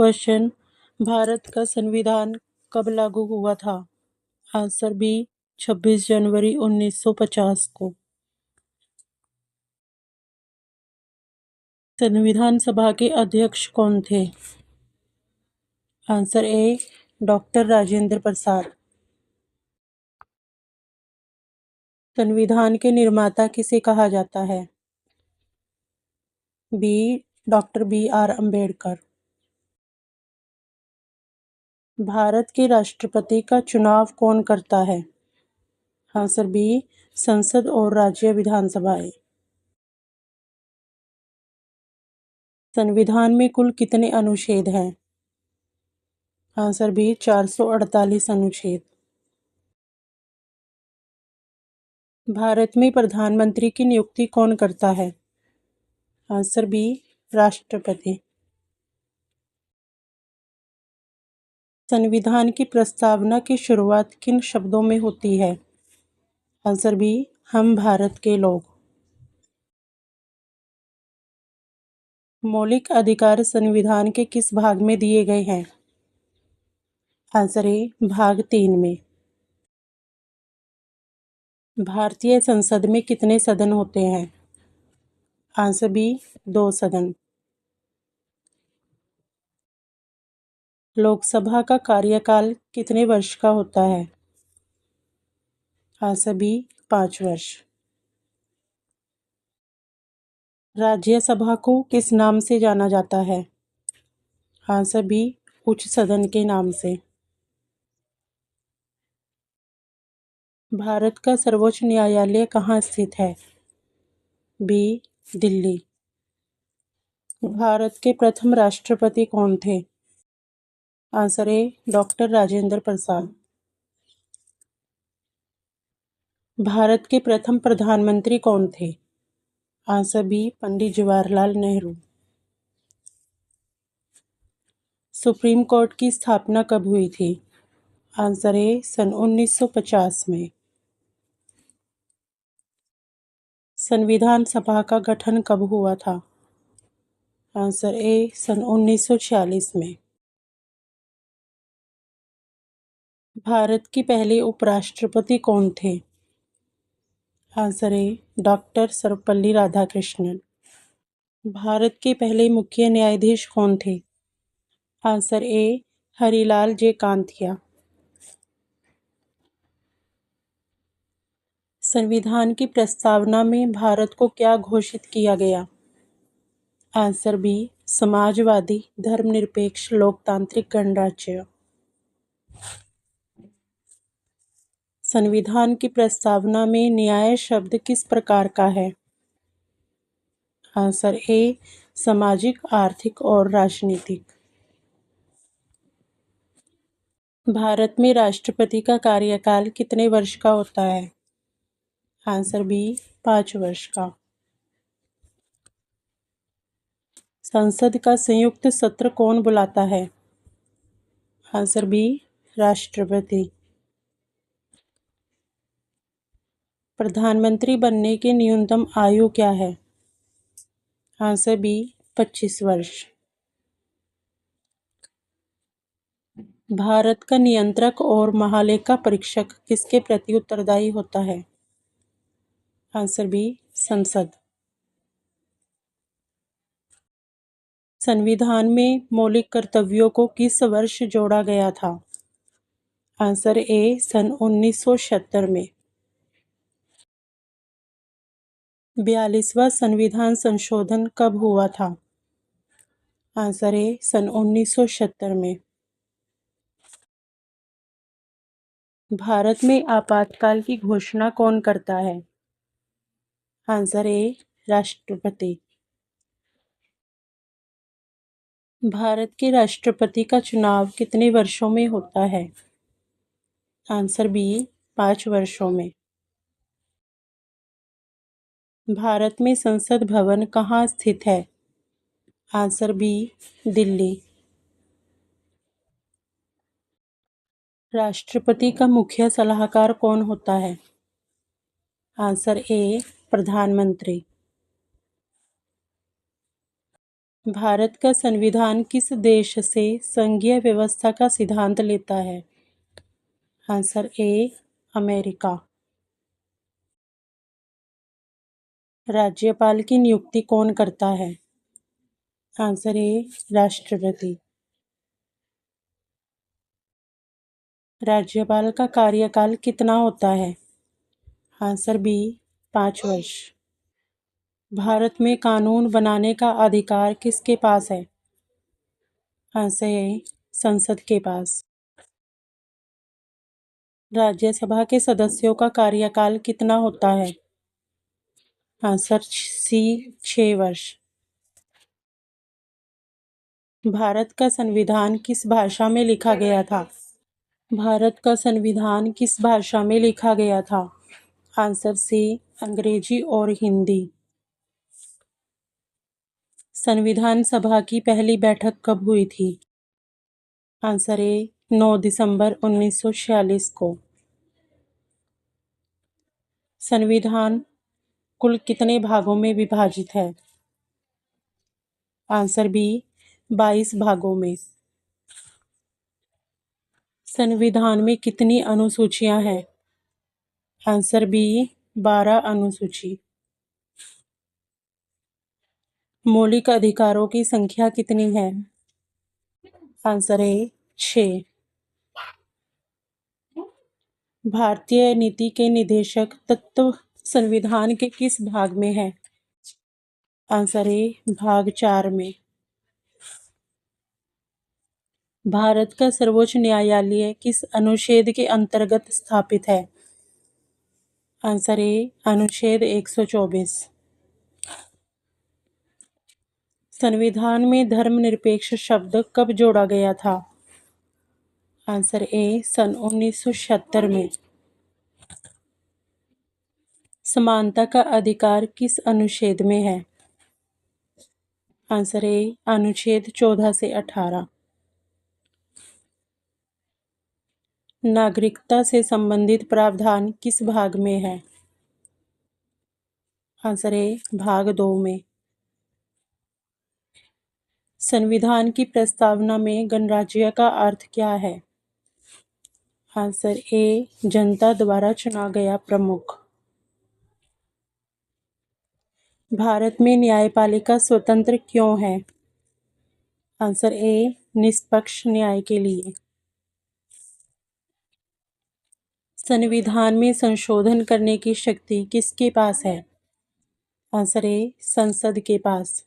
Question, Bharat का संविधान कब लागू हुआ था? आंसर बी, 26 जनवरी 1950 को। संविधान सभा के अध्यक्ष कौन थे? Answer A, doctor Rajendra Prasad. संविधान के निर्माता किसे कहा जाता है? B, doctor B R. Ambedkar. Bharat के राष्ट्रपति का चुनाव कौन करता है? आंसर बी, संसद और राज्य विधानसभाएं। संविधान में कुल कितने अनुच्छेद हैं? आंसर बी, 448 अनुच्छेद। भारत में प्रधानमंत्री की नियुक्ति कौन करता है? आंसर बी, राष्ट्रपति। संविधान की प्रस्तावना की शुरुआत किन शब्दों में होती है? आंसर बी, हम भारत के लोग। मौलिक अधिकार संविधान के किस भाग में दिए गए हैं? आंसर ए, भाग 3 में। भारतीय संसद में कितने सदन होते हैं? आंसर बी, 2 सदन। लोकसभा का कार्यकाल कितने वर्ष का होता है? आंसर बी, 5 वर्ष। राज्यसभा को किस नाम से जाना जाता है? आंसर बी, उच्च सदन के नाम से। भारत का सर्वोच्च न्यायालय कहाँ स्थित है? बी, दिल्ली। भारत के प्रथम राष्ट्रपति कौन थे? आंसर ए, डॉक्टर राजेंद्र प्रसाद। भारत के प्रथम प्रधानमंत्री कौन थे? Answer B, Pandit Jawaharlal Nehru. Supreme court की स्थापना कब हुई थी? आंसर ए, सन 1950 में। संविधान सभा का गठन कब हुआ था? आंसर ए, सन 1946 में। भारत की पहले उपराष्ट्रपति कौन थे? Answer A, doctor Sarvepalli Radhakrishnan. Bharat के पहले मुख्य न्यायाधीश कौन थे? आंसर ए, हरिलाल जे कांथिया। संविधान की प्रस्तावना में भारत को क्या घोषित किया गया? आंसर बी, समाजवादी धर्मनिरपेक्ष लोकतांत्रिक गणराज्य। संविधान की प्रस्तावना में न्याय शब्द किस प्रकार का है? आंसर ए, सामाजिक, आर्थिक और राजनीतिक। भारत में राष्ट्रपति का कार्यकाल कितने वर्ष का होता है? आंसर बी, 5 वर्ष का। संसद का संयुक्त सत्र कौन बुलाता है? आंसर बी, राष्ट्रपति। प्रधानमंत्री बनने की न्यूनतम आयु क्या है? आंसर बी, 25 वर्ष। भारत का नियंत्रक और महालेखा परीक्षक किसके प्रति उत्तरदायी होता है? आंसर बी, संसद। संविधान में मौलिक कर्तव्यों को किस वर्ष जोड़ा गया था? आंसर ए, सन 1976 में। 42वां संविधान संशोधन कब हुआ था? आंसर ए, सन 1976 में। भारत में आपातकाल की घोषणा कौन करता है? आंसर ए, राष्ट्रपति। भारत के राष्ट्रपति का चुनाव कितने वर्षों में होता है? आंसर बी, 5 वर्षों में। भारत में संसद भवन कहाँ स्थित है? Answer B, Delhi. राष्ट्रपति का मुख्य सलाहकार कौन होता है? आंसर ए, प्रधानमंत्री। भारत का संविधान किस देश से संघीय व्यवस्था का सिद्धांत लेता है? Answer A, America. राज्यपाल की नियुक्ति कौन करता है? आंसर ए, राष्ट्रपति। राज्यपाल का कार्यकाल कितना होता है? आंसर बी, 5 वर्ष। भारत में कानून बनाने का अधिकार किसके पास है? आंसर ए, संसद के पास। राज्यसभा के सदस्यों का कार्यकाल कितना होता है? आंसर सी, 6 वर्ष। भारत का संविधान किस भाषा में लिखा गया था? भारत का संविधान किस भाषा में लिखा गया था? आंसर सी, अंग्रेजी और हिंदी। संविधान सभा की पहली बैठक कब हुई थी? आंसर ए, 9 दिसंबर 1946 को। संविधान कुल कितने भागों में विभाजित है? आंसर बी, 22 भागों में। संविधान में कितनी अनुसूचियां हैं? आंसर बी, 12 अनुसूची। मौलिक अधिकारों की संख्या कितनी है? Answer A, 6। भारतीय नीति के निर्देशक तत्व संविधान के किस भाग में है? आंसर ए, भाग 4 में। भारत का सर्वोच्च न्यायालय किस अनुच्छेद के अंतर्गत स्थापित है? आंसर ए, अनुच्छेद 124। संविधान में धर्मनिरपेक्ष शब्द कब जोड़ा गया था? आंसर ए, सन 1976 में। समानता का अधिकार किस अनुच्छेद में है? आंसर ए, अनुच्छेद 14 से 18। नागरिकता से संबंधित प्रावधान किस भाग में है? आंसर ए, भाग 2 में। संविधान की प्रस्तावना में गणराज्य का अर्थ क्या है? आंसर ए, जनता द्वारा चुना गया प्रमुख। भारत में न्यायपालिका स्वतंत्र क्यों है? आंसर ए, निष्पक्ष न्याय के लिए। संविधान में संशोधन करने की शक्ति किसके पास है? आंसर ए, संसद के पास।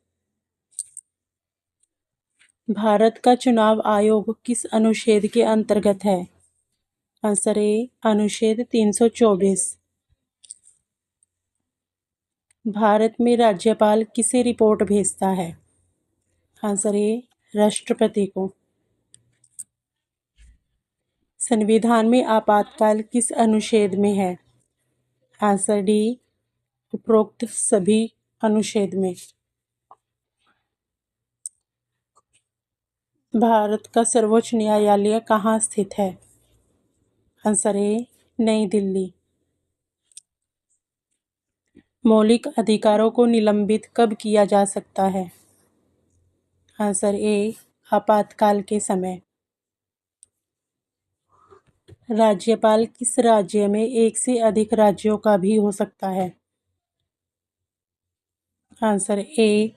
भारत का चुनाव आयोग किस अनुच्छेद के अंतर्गत है? आंसर ए, अनुच्छेद 324। भारत में राज्यपाल किसे रिपोर्ट भेजता है? आंसर ए, राष्ट्रपति को। संविधान में आपातकाल किस अनुच्छेद में है? आंसर डी, उपरोक्त सभी अनुच्छेद में। भारत का सर्वोच्च न्यायालय कहाँ स्थित है? आंसर ए, नई दिल्ली। मौलिक अधिकारों को निलंबित कब किया जा सकता है? आंसर ए, आपातकाल के समय। राज्यपाल किस राज्य में एक से अधिक राज्यों का भी हो सकता है? Answer A,